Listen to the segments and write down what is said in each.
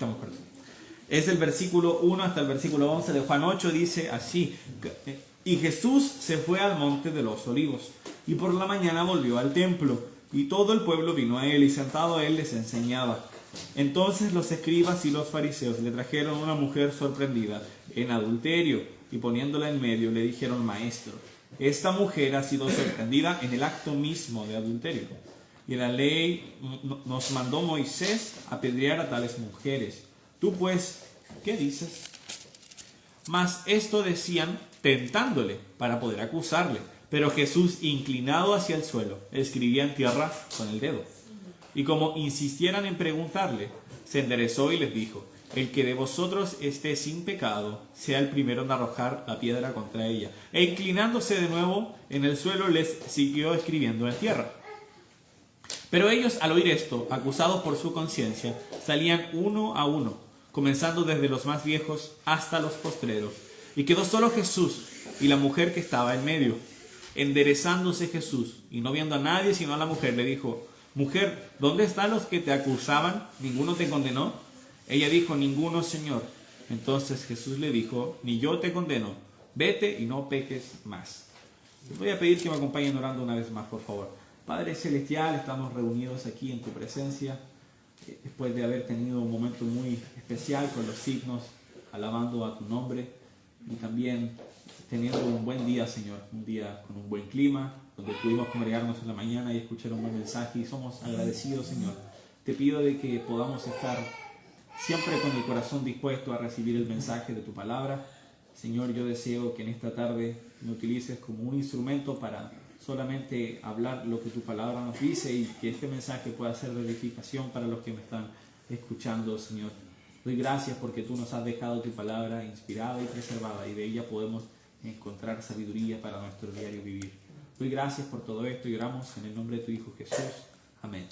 estamos perdidos. Es el versículo 1 hasta el versículo 11 de Juan 8, dice así: y Jesús se fue al monte de los olivos, y por la mañana volvió al templo, y todo el pueblo vino a él, y sentado a él les enseñaba. Entonces los escribas y los fariseos le trajeron una mujer sorprendida en adulterio, y poniéndola en medio le dijeron: Maestro, esta mujer ha sido sorprendida en el acto mismo de adulterio. Y en la ley nos mandó Moisés apedrear a tales mujeres. Tú pues, ¿qué dices? Mas esto decían tentándole para poder acusarle. Pero Jesús, inclinado hacia el suelo, escribía en tierra con el dedo. Y como insistieran en preguntarle, se enderezó y les dijo: el que de vosotros esté sin pecado, sea el primero en arrojar la piedra contra ella. E inclinándose de nuevo en el suelo, les siguió escribiendo en tierra. Pero ellos, al oír esto, acusados por su conciencia, salían uno a uno, comenzando desde los más viejos hasta los postreros. Y quedó solo Jesús y la mujer que estaba en medio. Enderezándose Jesús, y no viendo a nadie sino a la mujer, le dijo: Mujer, ¿dónde están los que te acusaban? ¿Ninguno te condenó? Ella dijo: Ninguno, Señor. Entonces Jesús le dijo: Ni yo te condeno. Vete y no peques más. Les voy a pedir que me acompañen orando una vez más, por favor. Padre Celestial, estamos reunidos aquí en tu presencia, después de haber tenido un momento muy especial con los signos, alabando a tu nombre, y también teniendo un buen día, Señor, un día con un buen clima, donde pudimos congregarnos en la mañana y escuchar un buen mensaje, y somos agradecidos, Señor. Te pido de que podamos estar siempre con el corazón dispuesto a recibir el mensaje de tu palabra. Señor, yo deseo que en esta tarde me utilices como un instrumento para solamente hablar lo que tu palabra nos dice, y que este mensaje pueda ser de edificación para los que me están escuchando, Señor. Doy gracias porque tú nos has dejado tu palabra inspirada y preservada, y de ella podemos encontrar sabiduría para nuestro diario vivir. Doy gracias por todo esto y oramos en el nombre de tu Hijo Jesús. Amén.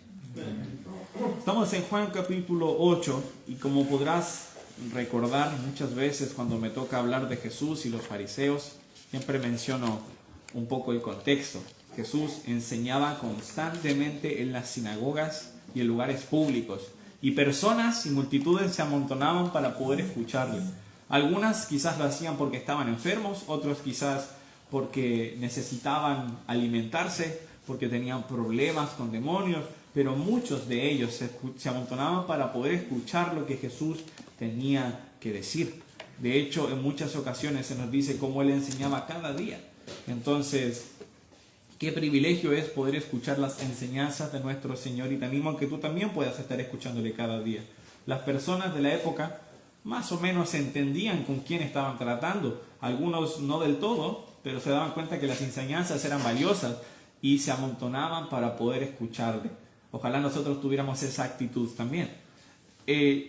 Estamos en Juan capítulo 8, y como podrás recordar, muchas veces cuando me toca hablar de Jesús y los fariseos, siempre menciono un poco el contexto. Jesús enseñaba constantemente en las sinagogas y en lugares públicos, y personas y multitudes se amontonaban para poder escucharle. Algunas quizás lo hacían porque estaban enfermos, otros quizás porque necesitaban alimentarse, porque tenían problemas con demonios, pero muchos de ellos se amontonaban para poder escuchar lo que Jesús tenía que decir. De hecho, en muchas ocasiones se nos dice cómo Él enseñaba cada día. Entonces, qué privilegio es poder escuchar las enseñanzas de nuestro Señor, y te animo a que tú también puedas estar escuchándole cada día. Las personas de la época más o menos entendían con quién estaban tratando, algunos no del todo, pero se daban cuenta que las enseñanzas eran valiosas y se amontonaban para poder escucharle. Ojalá nosotros tuviéramos esa actitud también.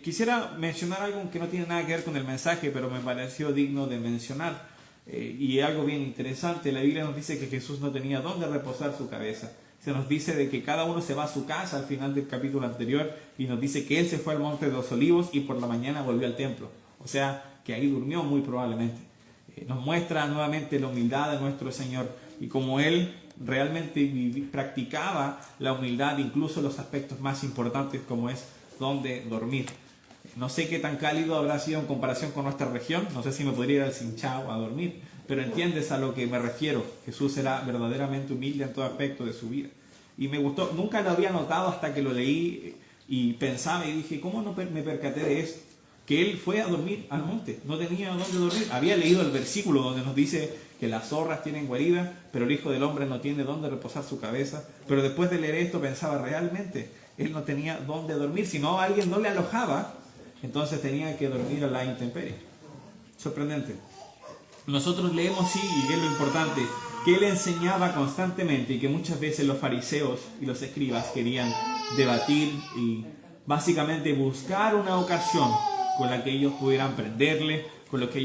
Quisiera mencionar algo que no tiene nada que ver con el mensaje, pero me pareció digno de mencionar. Y algo bien interesante, la Biblia nos dice que Jesús no tenía dónde reposar su cabeza. Se nos dice de que cada uno se va a su casa al final del capítulo anterior, y nos dice que Él se fue al monte de los olivos y por la mañana volvió al templo. O sea, que ahí durmió muy probablemente. Nos muestra nuevamente la humildad de nuestro Señor, y como Él realmente practicaba la humildad, incluso los aspectos más importantes como es dónde dormir. No sé qué tan cálido habrá sido en comparación con nuestra región, no sé si me podría ir al Sinchao a dormir, pero entiendes a lo que me refiero. Jesús era verdaderamente humilde en todo aspecto de su vida. Y me gustó, nunca lo había notado hasta que lo leí y pensaba y dije, ¿cómo no me percaté de esto? Que Él fue a dormir al monte, no tenía dónde dormir. Había leído el versículo donde nos dice que las zorras tienen guarida, pero el Hijo del Hombre no tiene dónde reposar su cabeza. Pero después de leer esto pensaba, realmente Él no tenía dónde dormir, sino alguien no le alojaba, entonces tenía que dormir a la intemperie. Sorprendente. Nosotros leemos, sí, y es lo importante, que Él enseñaba constantemente, y que muchas veces los fariseos y los escribas querían debatir y básicamente buscar una ocasión con la que ellos pudieran prenderle, con los que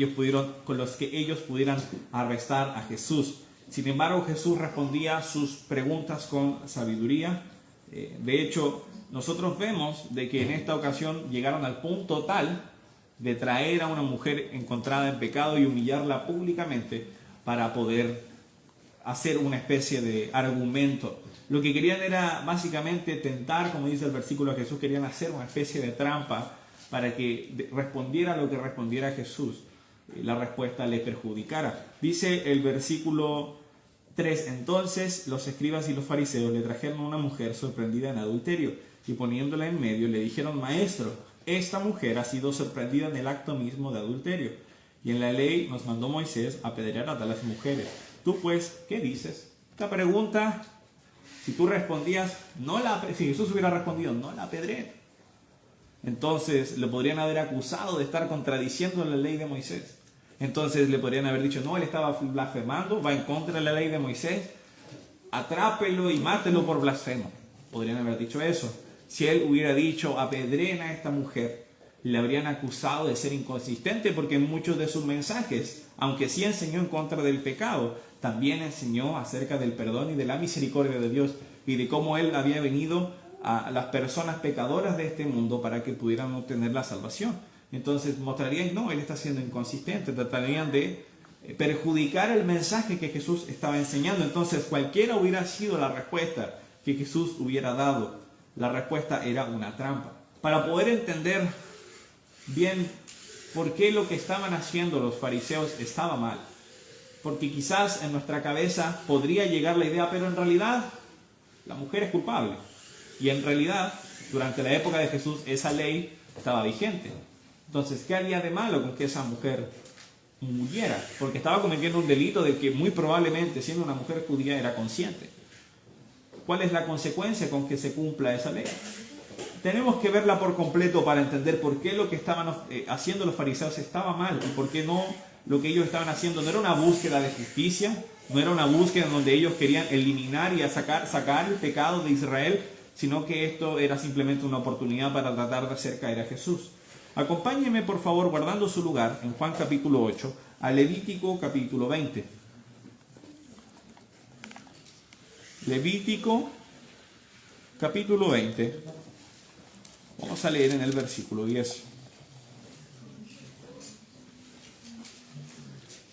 ellos pudieran arrestar a Jesús. Sin embargo, Jesús respondía sus preguntas con sabiduría. De hecho, nosotros vemos de que en esta ocasión llegaron al punto tal de traer a una mujer encontrada en pecado y humillarla públicamente para poder hacer una especie de argumento. Lo que querían era básicamente tentar, como dice el versículo, a Jesús. Querían hacer una especie de trampa para que respondiera lo que respondiera Jesús, la respuesta le perjudicara. Dice el versículo 3, entonces los escribas y los fariseos le trajeron a una mujer sorprendida en adulterio y poniéndola en medio le dijeron, maestro, esta mujer ha sido sorprendida en el acto mismo de adulterio y en la ley nos mandó Moisés apedrear a tales mujeres. Tú pues, ¿qué dices? Esta pregunta, si tú respondías, si Jesús hubiera respondido, no la apedreen, entonces le podrían haber acusado de estar contradiciendo la ley de Moisés. Entonces le podrían haber dicho, no, él estaba blasfemando, va en contra de la ley de Moisés, atrápelo y mátelo por blasfemo. Podrían haber dicho eso. Si él hubiera dicho, apedreen a esta mujer, le habrían acusado de ser inconsistente, porque en muchos de sus mensajes, aunque sí enseñó en contra del pecado, también enseñó acerca del perdón y de la misericordia de Dios y de cómo él había venido a las personas pecadoras de este mundo para que pudieran obtener la salvación. Entonces mostrarían, no, él está siendo inconsistente, tratarían de perjudicar el mensaje que Jesús estaba enseñando. Entonces cualquiera hubiera sido la respuesta que Jesús hubiera dado, la respuesta era una trampa. Para poder entender bien por qué lo que estaban haciendo los fariseos estaba mal, porque quizás en nuestra cabeza podría llegar la idea, pero en realidad la mujer es culpable, y en realidad durante la época de Jesús esa ley estaba vigente. Entonces, ¿qué haría de malo con que esa mujer muriera? Porque estaba cometiendo un delito del que muy probablemente, siendo una mujer judía, era consciente. ¿Cuál es la consecuencia con que se cumpla esa ley? Tenemos que verla por completo para entender por qué lo que estaban haciendo los fariseos estaba mal y por qué no, lo que ellos estaban haciendo no era una búsqueda de justicia, no era una búsqueda en donde ellos querían eliminar y sacar el pecado de Israel, sino que esto era simplemente una oportunidad para tratar de hacer caer a Jesús. Acompáñenme, por favor, guardando su lugar, en Juan capítulo 8, a Levítico capítulo 20. Levítico capítulo 20. Vamos a leer en el versículo 10.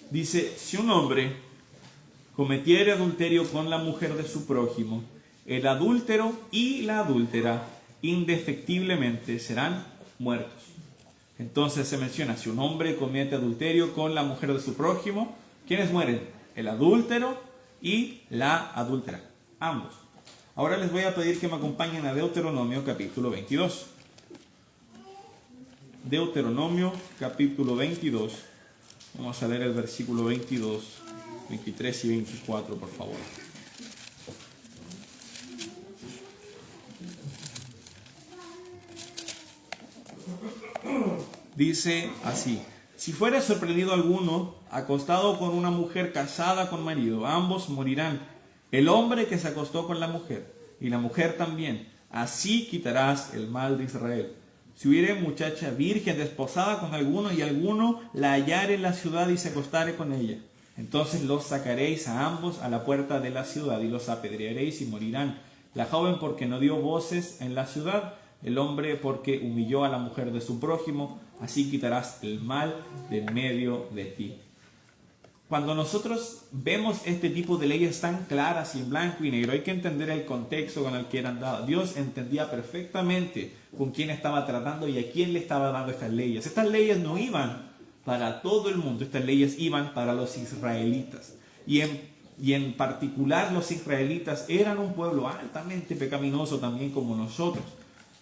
Dice, si un hombre cometiere adulterio con la mujer de su prójimo, el adúltero y la adúltera indefectiblemente serán muertos. Entonces se menciona, si un hombre comete adulterio con la mujer de su prójimo, ¿quiénes mueren? El adúltero y la adúltera, ambos. Ahora les voy a pedir que me acompañen a Deuteronomio capítulo 22. Deuteronomio capítulo 22. Vamos a leer el versículo 22, 23 y 24, por favor. Dice así, si fuere sorprendido alguno acostado con una mujer casada con marido, ambos morirán, el hombre que se acostó con la mujer y la mujer también, así quitarás el mal de Israel. Si hubiere muchacha virgen desposada con alguno y alguno la hallare en la ciudad y se acostare con ella, entonces los sacaréis a ambos a la puerta de la ciudad y los apedrearéis y morirán. La joven porque no dio voces en la ciudad, el hombre porque humilló a la mujer de su prójimo, así quitarás el mal de en medio de ti. Cuando nosotros vemos este tipo de leyes tan claras y en blanco y negro, hay que entender el contexto con el que eran dadas. Dios entendía perfectamente con quién estaba tratando y a quién le estaba dando estas leyes. Estas leyes no iban para todo el mundo, estas leyes iban para los israelitas. Y en particular los israelitas eran un pueblo altamente pecaminoso también como nosotros.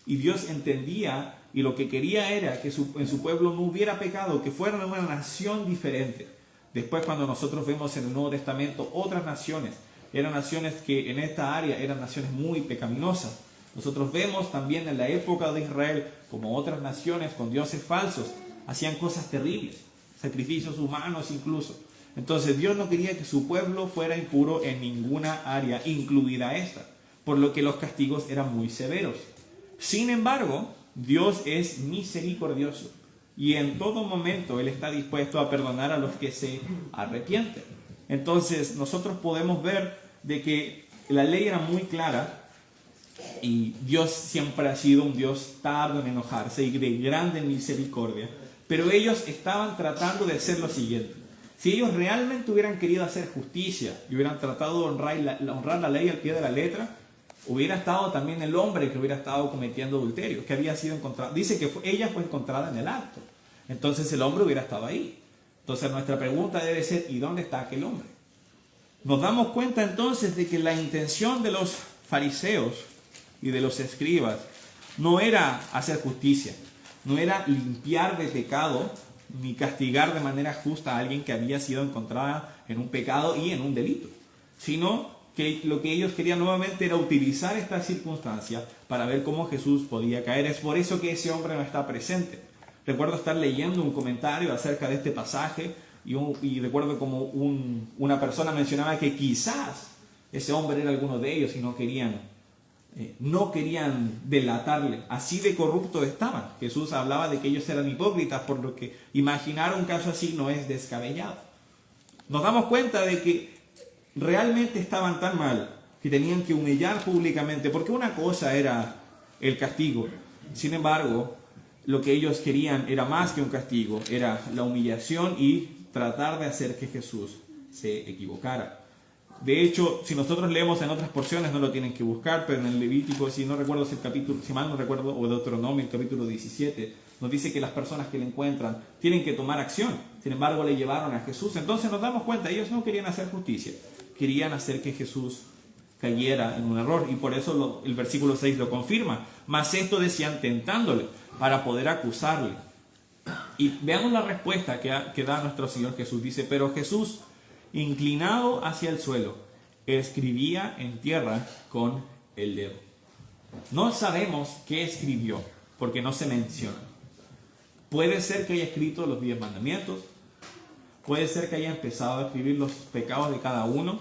Y Dios entendía y lo que quería era que en su pueblo no hubiera pecado, que fueran una nación diferente. Después cuando nosotros vemos en el Nuevo Testamento otras naciones, eran naciones que en esta área eran naciones muy pecaminosas. Nosotros vemos también en la época de Israel como otras naciones con dioses falsos hacían cosas terribles, sacrificios humanos incluso. Entonces Dios no quería que su pueblo fuera impuro en ninguna área, incluida esta, por lo que los castigos eran muy severos. Sin embargo, Dios es misericordioso y en todo momento Él está dispuesto a perdonar a los que se arrepienten. Entonces nosotros podemos ver de que la ley era muy clara y Dios siempre ha sido un Dios tardo en enojarse y de grande misericordia, pero ellos estaban tratando de hacer lo siguiente. Si ellos realmente hubieran querido hacer justicia y hubieran tratado de honrar la ley al pie de la letra, hubiera estado también el hombre que hubiera estado cometiendo adulterio, que había sido encontrado. Dice que ella fue encontrada en el acto. Entonces el hombre hubiera estado ahí. Entonces nuestra pregunta debe ser, ¿y dónde está aquel hombre? Nos damos cuenta entonces de que la intención de los fariseos y de los escribas no era hacer justicia, no era limpiar de pecado ni castigar de manera justa a alguien que había sido encontrada en un pecado y en un delito, sino que lo que ellos querían nuevamente era utilizar esta circunstancia para ver cómo Jesús podía caer. Es por eso que ese hombre no está presente. Recuerdo estar leyendo un comentario acerca de este pasaje y recuerdo como una persona mencionaba que quizás ese hombre era alguno de ellos y no querían delatarle. Así de corruptos estaban. Jesús hablaba de que ellos eran hipócritas, por lo que imaginar un caso así no es descabellado. Nos damos cuenta de que realmente estaban tan mal que tenían que humillar públicamente, porque una cosa era el castigo. Sin embargo, lo que ellos querían era más que un castigo, era la humillación y tratar de hacer que Jesús se equivocara. De hecho, si nosotros leemos en otras porciones, no lo tienen que buscar, pero en el Levítico, si mal no recuerdo, o Deuteronomio, el capítulo 17, nos dice que las personas que le encuentran tienen que tomar acción. Sin embargo, le llevaron a Jesús. Entonces nos damos cuenta, ellos no querían hacer justicia, querían hacer que Jesús cayera en un error. Y por eso el versículo 6 lo confirma. Mas esto decían tentándole, para poder acusarle. Y veamos la respuesta que da nuestro Señor Jesús. Dice, pero Jesús, inclinado hacia el suelo, escribía en tierra con el dedo. No sabemos qué escribió, porque no se menciona. Puede ser que haya escrito los 10 mandamientos, puede ser que haya empezado a escribir los pecados de cada uno,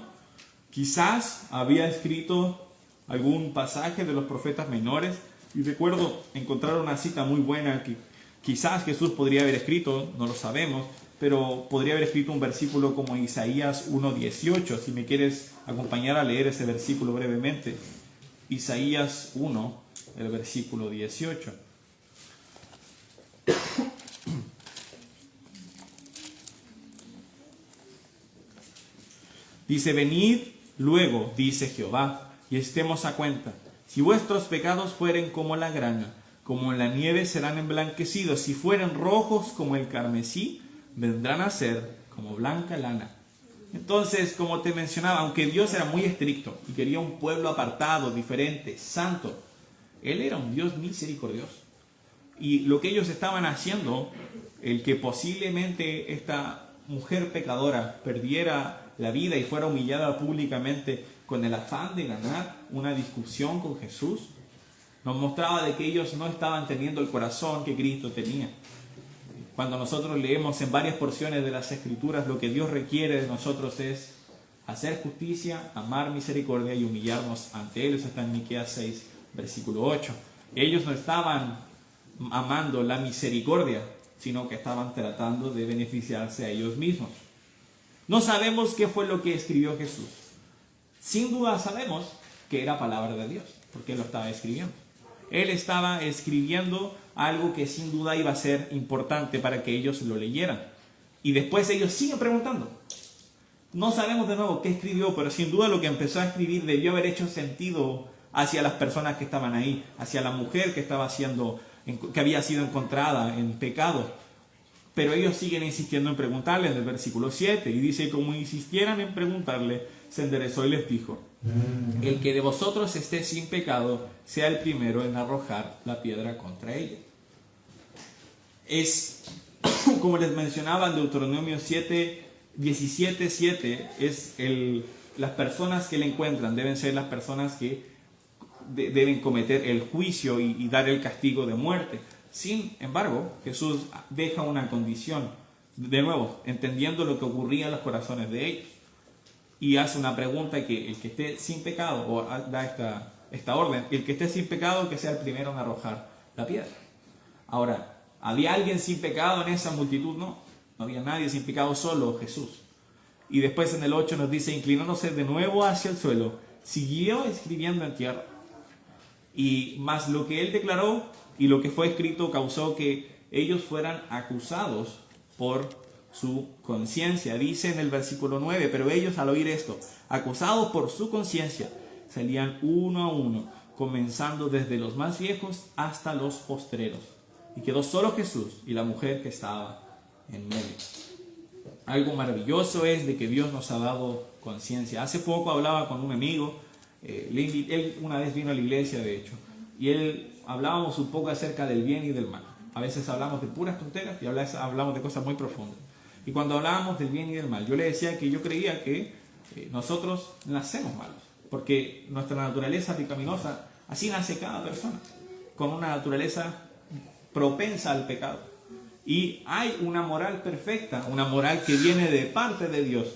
quizás había escrito algún pasaje de los profetas menores, y recuerdo encontrar una cita muy buena que quizás Jesús podría haber escrito, no lo sabemos, pero podría haber escrito un versículo como Isaías 1:18. Si me quieres acompañar a leer ese versículo brevemente. Isaías 1, el versículo 18. Dice, venid luego, dice Jehová, y estemos a cuenta. Si vuestros pecados fueren como la grana, como la nieve serán emblanquecidos. Si fueren rojos como el carmesí, vendrán a ser como blanca lana. Entonces, como te mencionaba, aunque Dios era muy estricto y quería un pueblo apartado, diferente, santo, Él era un Dios misericordioso. Y lo que ellos estaban haciendo, el que posiblemente esta mujer pecadora perdiera la vida y fuera humillada públicamente con el afán de ganar una discusión con Jesús, nos mostraba de que ellos no estaban teniendo el corazón que Cristo tenía. Cuando nosotros leemos en varias porciones de las Escrituras, lo que Dios requiere de nosotros es hacer justicia, amar misericordia y humillarnos ante Él. Eso está en Miqueas 6, versículo 8. Ellos no estaban amando la misericordia, sino que estaban tratando de beneficiarse a ellos mismos. No sabemos qué fue lo que escribió Jesús. Sin duda sabemos que era palabra de Dios, porque Él lo estaba escribiendo. Él estaba escribiendo algo que sin duda iba a ser importante para que ellos lo leyeran. Y después ellos siguen preguntando. No sabemos de nuevo qué escribió, pero sin duda lo que empezó a escribir debió haber hecho sentido hacia las personas que estaban ahí, hacia la mujer que había sido encontrada en pecado. Pero ellos siguen insistiendo en preguntarle en el versículo 7. Y dice, como insistieran en preguntarle, se enderezó y les dijo, el que de vosotros esté sin pecado, sea el primero en arrojar la piedra contra ella. Es, como les mencionaba en Deuteronomio 17:7, las personas que le encuentran deben ser las personas que deben cometer el juicio y dar el castigo de muerte. Sin embargo, Jesús deja una condición, de nuevo, entendiendo lo que ocurría en los corazones de ellos. Y hace una pregunta que el que esté sin pecado, o da esta orden, el que esté sin pecado, que sea el primero en arrojar la piedra. Ahora, ¿había alguien sin pecado en esa multitud? No había nadie sin pecado, solo Jesús. Y después en el 8 nos dice, inclinándose de nuevo hacia el suelo, siguió escribiendo en tierra. Y más lo que él declaró y lo que fue escrito causó que ellos fueran acusados por su conciencia. Dice en el versículo 9, pero ellos al oír esto, acusados por su conciencia, salían uno a uno, comenzando desde los más viejos hasta los postreros. Y quedó solo Jesús y la mujer que estaba en medio. Algo maravilloso es de que Dios nos ha dado conciencia. Hace poco hablaba con un amigo, él una vez vino a la iglesia de hecho, y hablábamos un poco acerca del bien y del mal. A veces hablamos de puras tonteras y a veces hablamos de cosas muy profundas. Y cuando hablábamos del bien y del mal, yo le decía que yo creía que nosotros nacemos malos, porque nuestra naturaleza pecaminosa, así nace cada persona, con una naturaleza propensa al pecado. Y hay una moral perfecta, una moral que viene de parte de Dios,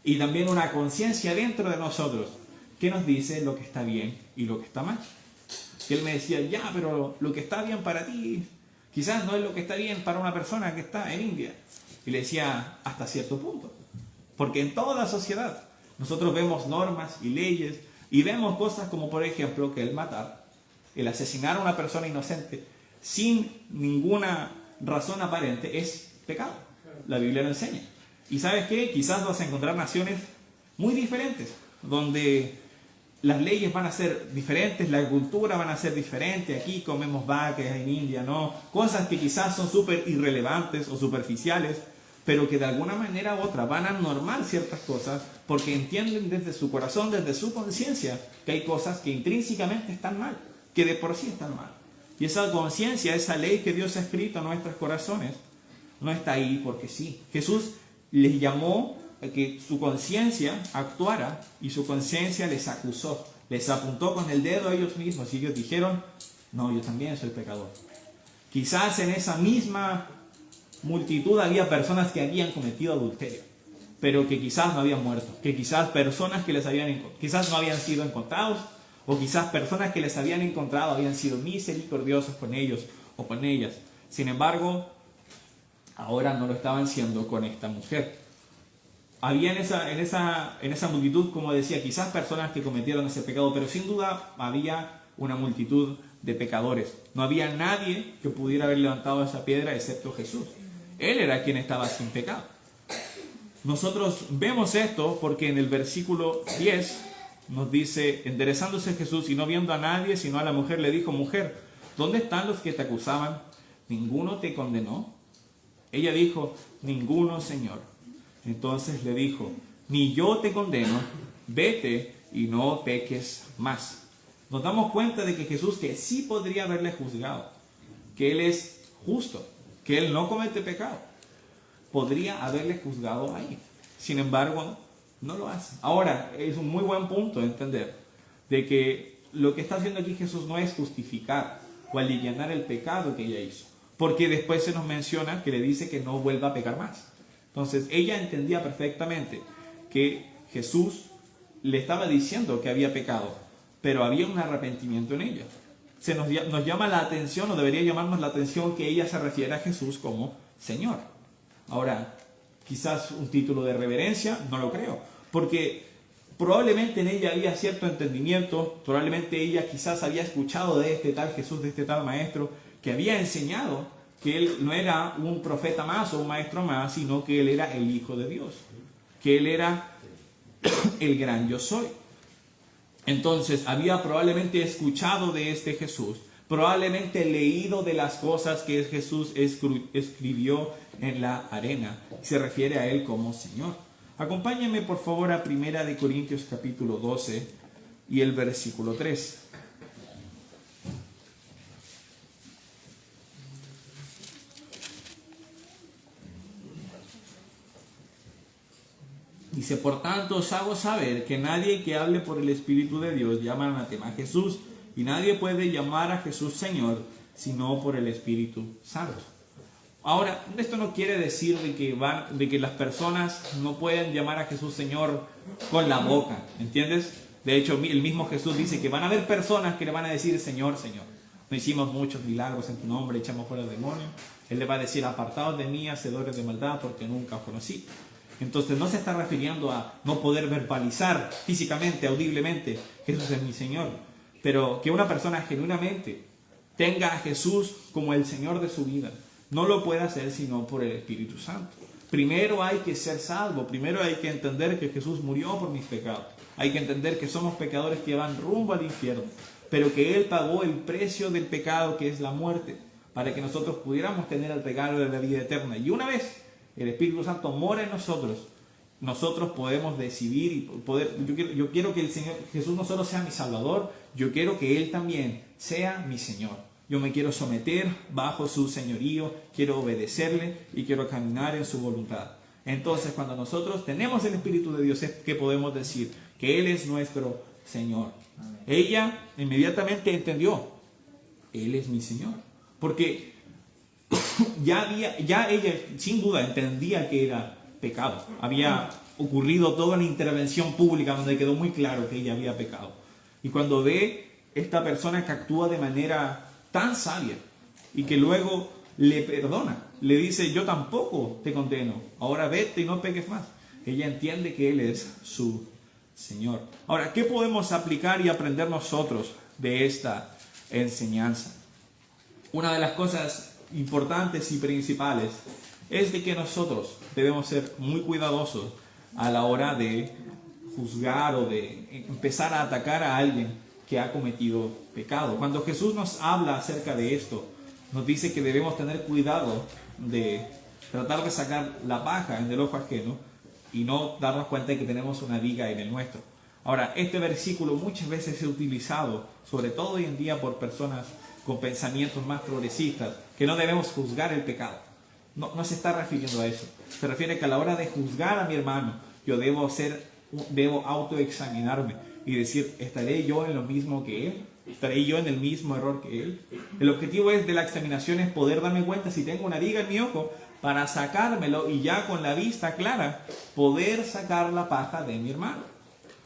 y también una conciencia dentro de nosotros que nos dice lo que está bien y lo que está mal. Y él me decía, ya, pero lo que está bien para ti quizás no es lo que está bien para una persona que está en India. Y le decía, hasta cierto punto. Porque en toda la sociedad nosotros vemos normas y leyes y vemos cosas como, por ejemplo, que el matar, el asesinar a una persona inocente sin ninguna razón aparente es pecado. La Biblia lo enseña. Y ¿sabes qué? Quizás vas a encontrar naciones muy diferentes, donde las leyes van a ser diferentes, la cultura van a ser diferente. Aquí comemos vacas, en India no. Cosas que quizás son súper irrelevantes o superficiales, pero que de alguna manera u otra van a normar ciertas cosas porque entienden desde su corazón, desde su conciencia, que hay cosas que intrínsecamente están mal, que de por sí están mal. Y esa conciencia, esa ley que Dios ha escrito en nuestros corazones, no está ahí porque sí. Jesús les llamó a que su conciencia actuara y su conciencia les acusó, les apuntó con el dedo a ellos mismos y ellos dijeron, no, yo también soy pecador. Quizás en esa misma multitud había personas que habían cometido adulterio, pero que quizás no habían muerto, que quizás personas que quizás no habían sido encontrados, o quizás personas que les habían encontrado habían sido misericordiosos con ellos o con ellas. Sin embargo, ahora no lo estaban siendo con esta mujer. Había en esa multitud, como decía, quizás personas que cometieron ese pecado, pero sin duda había una multitud de pecadores. No había nadie que pudiera haber levantado esa piedra excepto Jesús. Él era quien estaba sin pecado. Nosotros vemos esto porque en el versículo 10 nos dice, enderezándose Jesús y no viendo a nadie sino a la mujer, le dijo, mujer, ¿dónde están los que te acusaban? ¿Ninguno te condenó? Ella dijo, ninguno, Señor. Entonces le dijo, ni yo te condeno, vete y no peques más. Nos damos cuenta de que Jesús, que sí podría haberle juzgado, que Él es justo, que Él no comete pecado, podría haberle juzgado ahí. Sin embargo, no lo hace. Ahora, es un muy buen punto entender de que lo que está haciendo aquí Jesús no es justificar o alivianar el pecado que ella hizo, porque después se nos menciona que le dice que no vuelva a pecar más. Entonces, ella entendía perfectamente que Jesús le estaba diciendo que había pecado, pero había un arrepentimiento en ella. Nos llama la atención, o debería llamarnos la atención, que ella se refiere a Jesús como Señor. Ahora, quizás un título de reverencia, no lo creo, porque probablemente en ella había cierto entendimiento, probablemente ella quizás había escuchado de este tal Jesús, de este tal maestro, que había enseñado que Él no era un profeta más o un maestro más, sino que Él era el Hijo de Dios, que Él era el gran yo soy. Entonces había probablemente escuchado de este Jesús, probablemente leído de las cosas que Jesús escribió en la arena. Se refiere a Él como Señor. Acompáñenme por favor a 1 Corintios capítulo 12 y el versículo 3. Dice, por tanto os hago saber que nadie que hable por el Espíritu de Dios llama anatema a Jesús, y nadie puede llamar a Jesús Señor, sino por el Espíritu Santo. Ahora, esto no quiere decir de que las personas no pueden llamar a Jesús Señor con la boca, ¿entiendes? De hecho, el mismo Jesús dice que van a haber personas que le van a decir Señor, Señor. No hicimos muchos milagros en tu nombre, echamos fuera demonios. Él le va a decir, apartados de mí, hacedores de maldad, porque nunca os conocí. Entonces no se está refiriendo a no poder verbalizar físicamente, audiblemente, Jesús es mi Señor, pero que una persona genuinamente tenga a Jesús como el Señor de su vida, no lo puede hacer sino por el Espíritu Santo. Primero hay que ser salvo, primero hay que entender que Jesús murió por mis pecados. Hay que entender que somos pecadores que van rumbo al infierno, pero que Él pagó el precio del pecado, que es la muerte, para que nosotros pudiéramos tener el regalo de la vida eterna. Y una vez el Espíritu Santo mora en nosotros, nosotros podemos decidir y poder. Yo quiero que el Señor Jesús no solo sea mi Salvador, yo quiero que Él también sea mi Señor. Yo me quiero someter bajo su señorío, quiero obedecerle y quiero caminar en su voluntad. Entonces, cuando nosotros tenemos el Espíritu de Dios, es que podemos decir que Él es nuestro Señor. Amén. Ella inmediatamente entendió, Él es mi Señor. Porque ya ella sin duda entendía que era pecado. Había ocurrido toda una intervención pública donde quedó muy claro que ella había pecado. Y cuando ve esta persona que actúa de manera tan sabia y que luego le perdona, le dice: yo tampoco te condeno, ahora vete y no peques más. Ella entiende que Él es su Señor. Ahora, ¿qué podemos aplicar y aprender nosotros de esta enseñanza? Una de las cosas importantes y principales es de que nosotros debemos ser muy cuidadosos a la hora de juzgar o de empezar a atacar a alguien que ha cometido pecado. Cuando Jesús nos habla acerca de esto, nos dice que debemos tener cuidado de tratar de sacar la paja en el ojo ajeno y no darnos cuenta de que tenemos una viga en el nuestro. Ahora, este versículo muchas veces es utilizado, sobre todo hoy en día, por personas con pensamientos más progresistas, que no debemos juzgar el pecado. No se está refiriendo a eso. Se refiere que a la hora de juzgar a mi hermano, yo debo autoexaminarme y decir: ¿estaré yo en lo mismo que él? ¿Estaré yo en el mismo error que él? El objetivo de la examinación es poder darme cuenta si tengo una viga en mi ojo, para sacármelo y ya con la vista clara poder sacar la paja de mi hermano.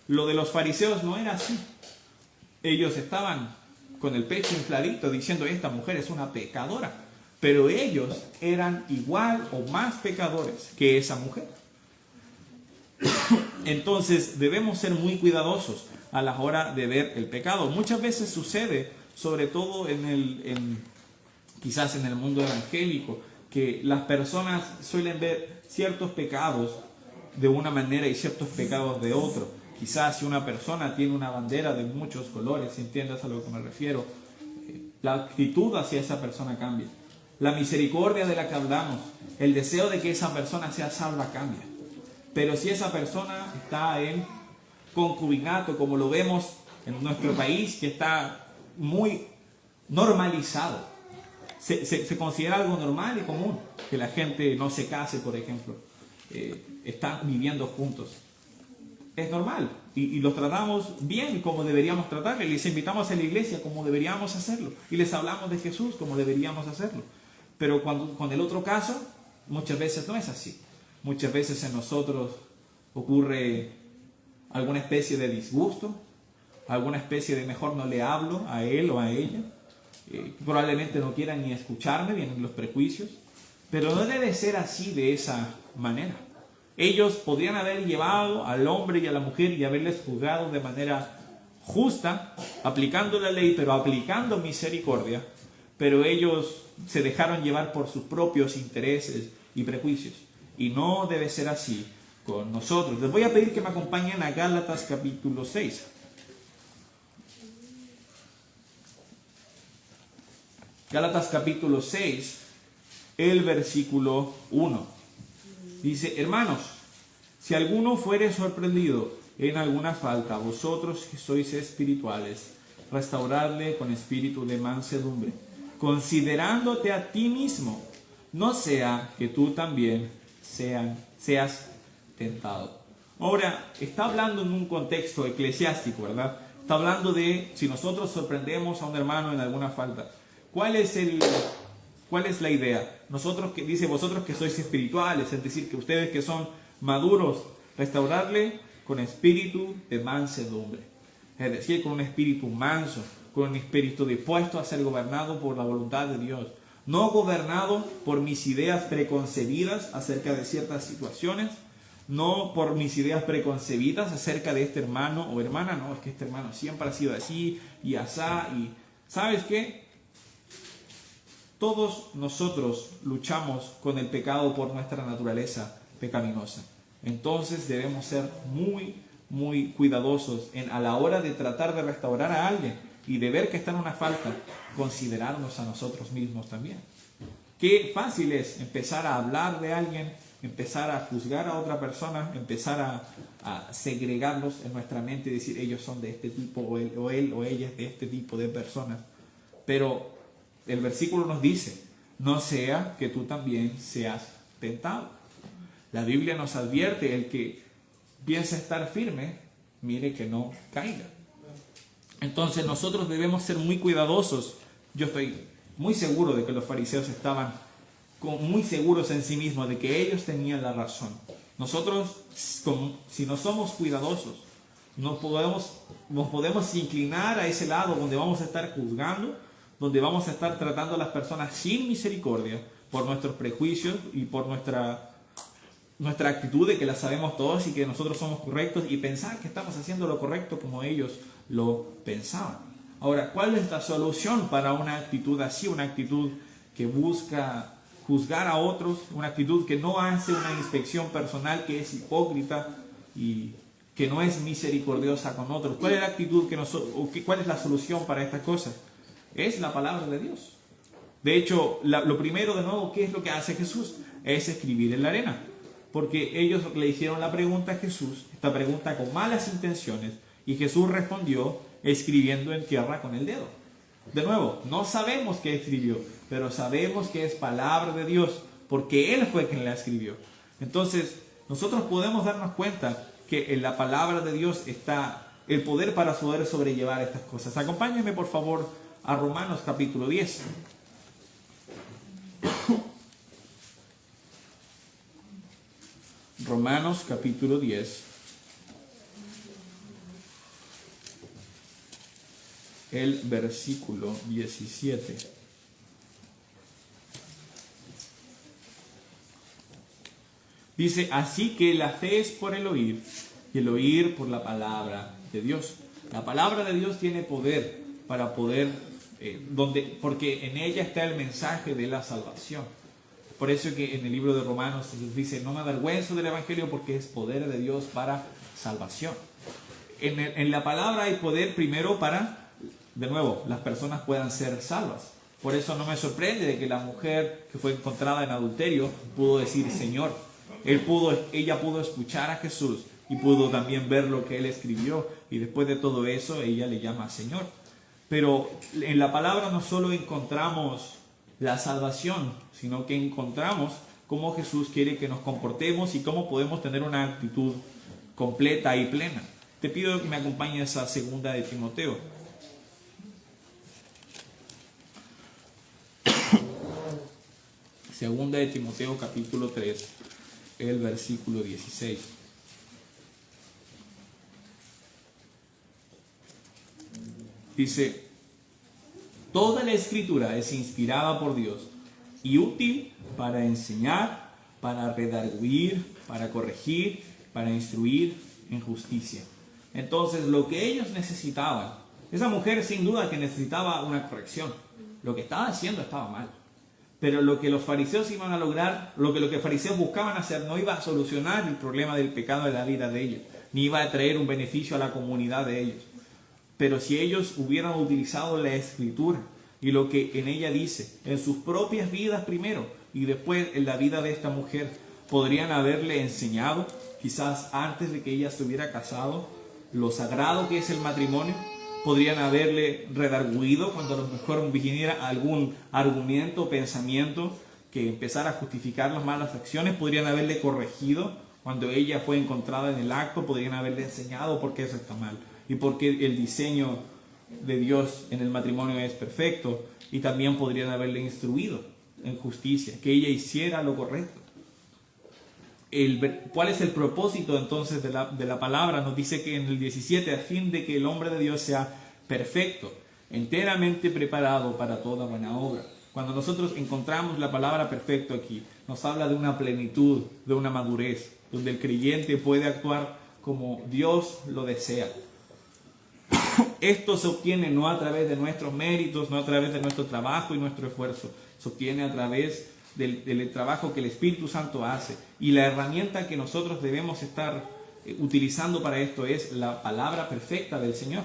Lo de los fariseos no era así. Ellos estaban con el pecho infladito diciendo: esta mujer es una pecadora. Pero ellos eran igual o más pecadores que esa mujer. Entonces debemos ser muy cuidadosos a la hora de ver el pecado. Muchas veces sucede, sobre todo quizás en el mundo evangélico, que las personas suelen ver ciertos pecados de una manera y ciertos pecados de otro. Quizás si una persona tiene una bandera de muchos colores, si entiendes a lo que me refiero, la actitud hacia esa persona cambia. La misericordia de la que hablamos, el deseo de que esa persona sea salva cambia. Pero si esa persona está en concubinato, como lo vemos en nuestro país, que está muy normalizado, se considera algo normal y común que la gente no se case, por ejemplo, están viviendo juntos. Es normal y los tratamos bien como deberíamos tratarles. Les invitamos a la iglesia como deberíamos hacerlo y les hablamos de Jesús como deberíamos hacerlo. Pero con el otro caso, muchas veces no es así. Muchas veces en nosotros ocurre alguna especie de disgusto, alguna especie de mejor no le hablo a él o a ella. Probablemente no quieran ni escucharme, vienen los prejuicios. Pero no debe ser así, de esa manera. Ellos podrían haber llevado al hombre y a la mujer y haberles juzgado de manera justa, aplicando la ley, pero aplicando misericordia. Pero ellos se dejaron llevar por sus propios intereses y prejuicios. Y no debe ser así con nosotros. Les voy a pedir que me acompañen a Gálatas capítulo 6. Gálatas capítulo 6, el versículo 1. Dice: hermanos, si alguno fuere sorprendido en alguna falta, vosotros que sois espirituales, restauradle con espíritu de mansedumbre, considerándote a ti mismo, no sea que tú también seas tentado. Ahora, está hablando en un contexto eclesiástico, ¿verdad? Está hablando de si nosotros sorprendemos a un hermano en alguna falta. ¿Cuál es la idea? Nosotros que dice: vosotros que sois espirituales, es decir, que ustedes que son maduros, restaurarle con espíritu de mansedumbre. Es decir, con un espíritu manso, con un espíritu dispuesto a ser gobernado por la voluntad de Dios. No gobernado por mis ideas preconcebidas acerca de ciertas situaciones, no por mis ideas preconcebidas acerca de este hermano o hermana. No, es que este hermano siempre ha sido así y asá. Y ¿sabes qué? todos nosotros luchamos con el pecado por nuestra naturaleza pecaminosa. Entonces debemos ser muy cuidadosos a la hora de tratar de restaurar a alguien y de ver que está en una falta, considerarnos a nosotros mismos también. Qué fácil es empezar a hablar de alguien, empezar a juzgar a otra persona, empezar a segregarlos en nuestra mente y decir ellos son de este tipo o él o ella es de este tipo de personas. Pero el versículo nos dice, no sea que tú también seas tentado. La Biblia nos advierte, el que piensa estar firme, mire que no caiga. Entonces nosotros debemos ser muy cuidadosos. Yo estoy muy seguro de que los fariseos estaban muy seguros en sí mismos de que ellos tenían la razón. Nosotros, si no somos cuidadosos, nos podemos inclinar a ese lado donde vamos a estar juzgando, donde vamos a estar tratando a las personas sin misericordia por nuestros prejuicios y por nuestra actitud de que la sabemos todos y que nosotros somos correctos y pensar que estamos haciendo lo correcto como ellos lo pensaban. Ahora, ¿cuál es la solución para una actitud así? Una actitud que busca juzgar a otros, una actitud que no hace una inspección personal, que es hipócrita y que no es misericordiosa con otros. ¿Cuál es la actitud cuál es la solución para estas cosas? Es la palabra de Dios. De hecho, lo primero de nuevo, ¿qué es lo que hace Jesús? Es escribir en la arena. Porque ellos le hicieron la pregunta a Jesús, esta pregunta con malas intenciones, y Jesús respondió escribiendo en tierra con el dedo. De nuevo, no sabemos qué escribió, pero sabemos que es palabra de Dios, porque Él fue quien la escribió. Entonces, nosotros podemos darnos cuenta que en la palabra de Dios está el poder para poder sobrellevar estas cosas. Acompáñenme, por favor, a Romanos capítulo 10. Romanos capítulo 10. El versículo 17. Dice, así que la fe es por el oír, y el oír por la palabra de Dios. La palabra de Dios tiene poder para poder, porque en ella está el mensaje de la salvación. Por eso que en el libro de Romanos dice, no me avergüenzo del Evangelio porque es poder de Dios para salvación. En la palabra hay poder primero para, de nuevo, las personas puedan ser salvas. Por eso no me sorprende de que la mujer que fue encontrada en adulterio pudo decir Señor. Ella pudo escuchar a Jesús y pudo también ver lo que Él escribió. Y después de todo eso, ella le llama Señor. Pero en la palabra no solo encontramos la salvación, sino que encontramos cómo Jesús quiere que nos comportemos y cómo podemos tener una actitud completa y plena. Te pido que me acompañes a segunda de Timoteo. Segunda de Timoteo capítulo 3, el versículo 16. Dice, toda la escritura es inspirada por Dios y útil para enseñar, para redarguir, para corregir, para instruir en justicia. Entonces, lo que ellos necesitaban, esa mujer sin duda que necesitaba una corrección. Lo que estaba haciendo estaba mal. Pero lo que los fariseos iban a lograr, lo que los fariseos buscaban hacer, no iba a solucionar el problema del pecado de la vida de ellos, ni iba a traer un beneficio a la comunidad de ellos. Pero si ellos hubieran utilizado la Escritura y lo que en ella dice, en sus propias vidas primero y después en la vida de esta mujer, podrían haberle enseñado, quizás antes de que ella estuviera casado, lo sagrado que es el matrimonio. Podrían haberle redarguido cuando a lo mejor viniera algún argumento o pensamiento que empezara a justificar las malas acciones. Podrían haberle corregido cuando ella fue encontrada en el acto. Podrían haberle enseñado por qué eso está mal y por qué el diseño de Dios en el matrimonio es perfecto. Y también podrían haberle instruido en justicia, que ella hiciera lo correcto. ¿Cuál es el propósito entonces de la palabra? Nos dice que en el 17, a fin de que el hombre de Dios sea perfecto, enteramente preparado para toda buena obra. Cuando nosotros encontramos la palabra perfecto aquí, nos habla de una plenitud, de una madurez, donde el creyente puede actuar como Dios lo desea. Esto se obtiene no a través de nuestros méritos, no a través de nuestro trabajo y nuestro esfuerzo. Se obtiene a través del trabajo que el Espíritu Santo hace. Y la herramienta que nosotros debemos estar utilizando para esto es la palabra perfecta del Señor.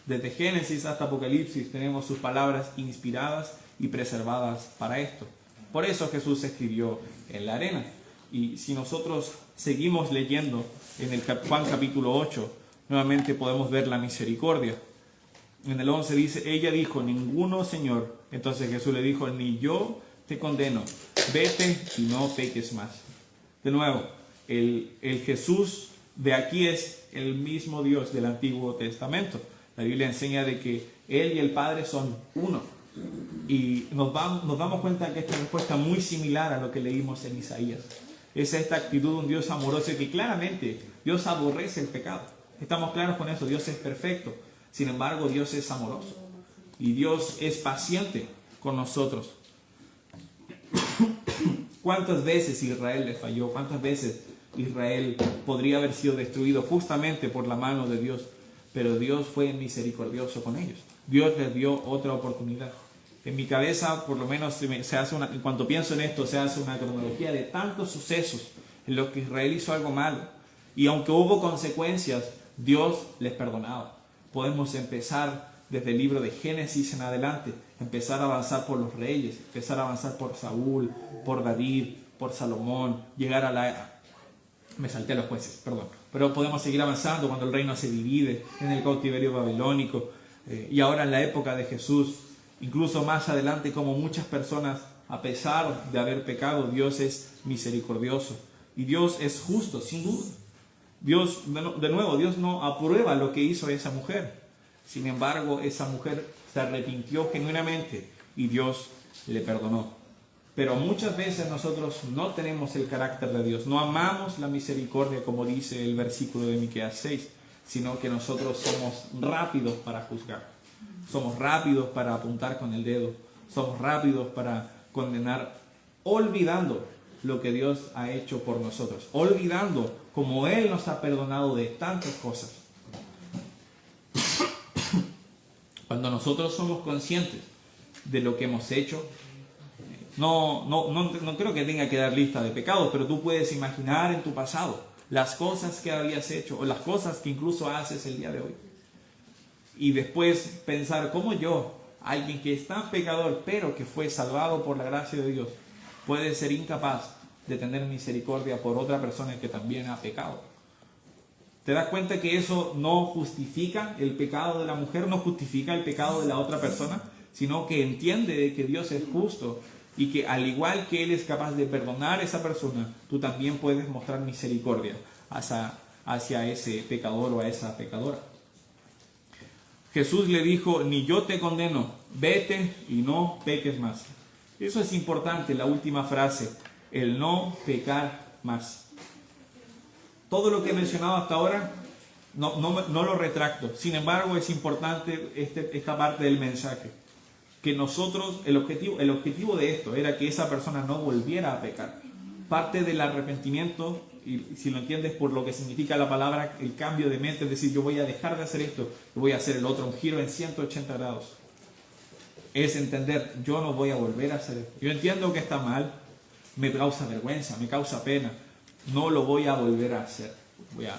Desde Génesis hasta Apocalipsis tenemos sus palabras inspiradas y preservadas para esto. Por eso Jesús escribió en la arena. Y si nosotros seguimos leyendo en el Juan capítulo 8, nuevamente podemos ver la misericordia. En el 11 dice, ella dijo, ninguno, Señor. Entonces Jesús le dijo, ni yo te condeno, vete y no peques más. De nuevo, el Jesús de aquí es el mismo Dios del Antiguo Testamento. La Biblia enseña de que Él y el Padre son uno. Y nos damos cuenta que esta respuesta es muy similar a lo que leímos en Isaías. Es esta actitud de un Dios amoroso que claramente Dios aborrece el pecado. Estamos claros con eso, Dios es perfecto. Sin embargo, Dios es amoroso. Y Dios es paciente con nosotros. ¿Cuántas veces Israel le falló? ¿Cuántas veces Israel podría haber sido destruido justamente por la mano de Dios? Pero Dios fue misericordioso con ellos. Dios les dio otra oportunidad. En mi cabeza, por lo menos, en cuanto pienso en esto, se hace una cronología de tantos sucesos en los que Israel hizo algo malo. Y aunque hubo consecuencias, Dios les perdonaba. Podemos empezar desde el libro de Génesis en adelante, empezar a avanzar por los reyes, empezar a avanzar por Saúl, por David, por Salomón, llegar a la... Me salté a los jueces, perdón. Pero podemos seguir avanzando cuando el reino se divide en el cautiverio babilónico. Y ahora en la época de Jesús, incluso más adelante, como muchas personas, a pesar de haber pecado, Dios es misericordioso. Y Dios es justo, sin duda. Dios, de nuevo, Dios no aprueba lo que hizo esa mujer. Sin embargo, esa mujer se arrepintió genuinamente y Dios le perdonó. Pero muchas veces nosotros no tenemos el carácter de Dios, no amamos la misericordia como dice el versículo de Miqueas 6, sino que nosotros somos rápidos para juzgar, somos rápidos para apuntar con el dedo, somos rápidos para condenar, olvidando lo que Dios ha hecho por nosotros, olvidando como Él nos ha perdonado de tantas cosas. Cuando nosotros somos conscientes de lo que hemos hecho, no creo que tenga que dar lista de pecados, pero tú puedes imaginar en tu pasado las cosas que habías hecho o las cosas que incluso haces el día de hoy. Y después pensar cómo yo, alguien que es tan pecador, pero que fue salvado por la gracia de Dios, puede ser incapaz de tener misericordia por otra persona que también ha pecado. ¿Te das cuenta que eso no justifica el pecado de la mujer, no justifica el pecado de la otra persona, sino que entiende de que Dios es justo y que al igual que Él es capaz de perdonar a esa persona, tú también puedes mostrar misericordia hacia ese pecador o a esa pecadora? Jesús le dijo, ni yo te condeno, vete y no peques más. Eso es importante, la última frase, el no pecar más. Todo lo que he mencionado hasta ahora no lo retracto. Sin embargo, es importante esta parte del mensaje. Que nosotros, el objetivo de esto era que esa persona no volviera a pecar. Parte del arrepentimiento, y si lo entiendes por lo que significa la palabra, el cambio de mente, es decir, yo voy a dejar de hacer esto, y voy a hacer el otro, un giro en 180 grados. Es entender, yo no voy a volver a hacer esto. Yo entiendo que está mal, me causa vergüenza, me causa pena. No lo voy a volver a hacer. Voy a